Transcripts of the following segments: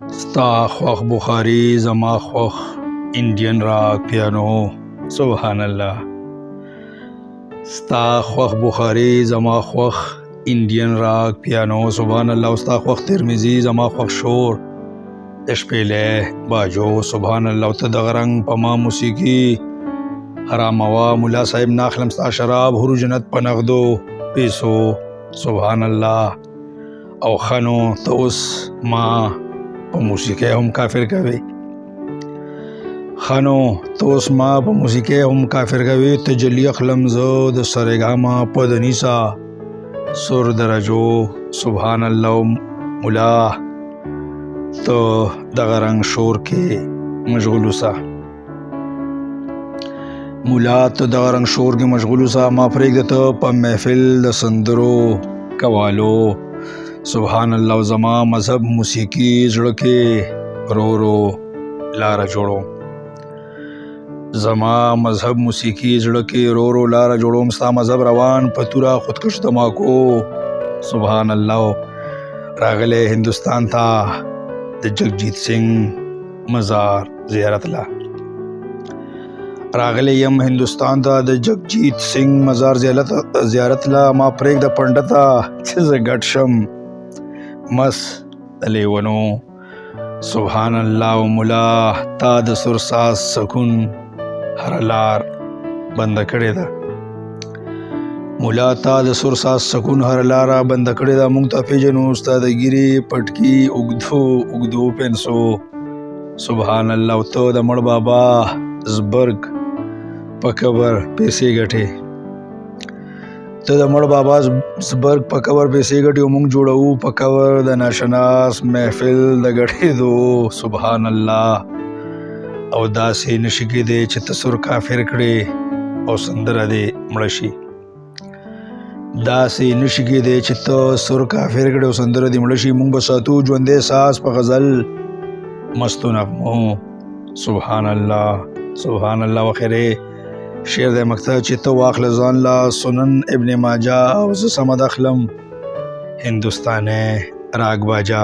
ستا خوښ بخاري زما خوښ انډین راک پیانو سبحان الله. ستا خوښ بخاري زما خوښ انډین راک پیانو سبحان الله. او ستا خوښ ترمزي زما خوښ شور د شپېلې باجو سبحان الله. او ته دغه رنګ په ما موسیقي حراموا ملا صاحب ناخلم ستا شراب هرو جنت په نغدو پیسو سبحان الله. او خنو ته اوس ما په موسیقۍ هم کافر کوي. خنو ته اوس ما په موسیقۍ هم کافر کوي. تجلی اخلم زه د سرګاما په دنیسا سر درجو سبحان الله. مولا ته دغه رنګ شور کې مشغول اوسه. مولا ته دغه رنګ شور کې مشغول اوسه. ما پرېږده ته په محفل د سندرو کوالو سبحان الله. زما مذهب موسیقي زړه کې رو رو لاره جوړوم. زما مذهب موسیقي زړه کې رو رو لاره جوړوم. ستا مذهب روان په توره خودکش دماکو سبحان الله. راغلی هندوستان ته د جگجیت سنگھ مزار زیارت لا. راغلی یم هندوستان ته د جگجیت سنگھ مزار زیارت لا. ما پرېږده پنډته چې زه ګډ شم مس د لیونو سبحان الله. مولا تا د سرساز سکون هر لار بنده کړې ده. مولا تا د سرساز سکون هر لاره بنده کړې ده. مونږ ته پیژنو ستا د ګیرې پټکي اوږدو پنسو سبحان الله. او ته د مړ بابا زبرګ په قبر پیسې ګټې. ته د مړ بابا زبرګ په قبر پیسې ګټې او مونږ جوړوو په قبر د ناشناس محفل د ګټېدو سبحان الله. او داسې نشي کېدی چې ته سر کافر کړې او سندره دې مړه شي. داسې نشي کېدی چې ته سر کافر کړې او سندره دې مړه شي. مونږ به ساتو ژوندی ساز په غزل مستو نغمو سبحان الله سبحان الله. وخیرې شعر د مقصد چې ته واخله ځان لا سنن ابن ماجه او زه سمد اخلم هندوستاني راگ باجا.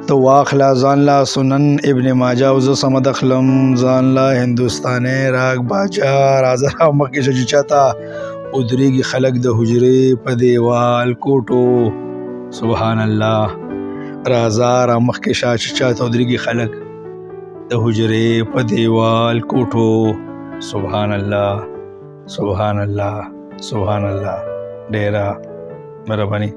ته واخله ځان لا سنن ابن ماجه او زه سمد اخلم ځان لا هندوستاني راگ باجا. راځه را مخکې شه چې چاته ودرېږي خلک د حجرې په دیوال کوټو سبحان الله. راځه را مخکې شه چې چاته ودرېږي خلک د حجرې په دیوال کوټو سبحان الله سبحان الله سبحان الله. ډیره مهرباني.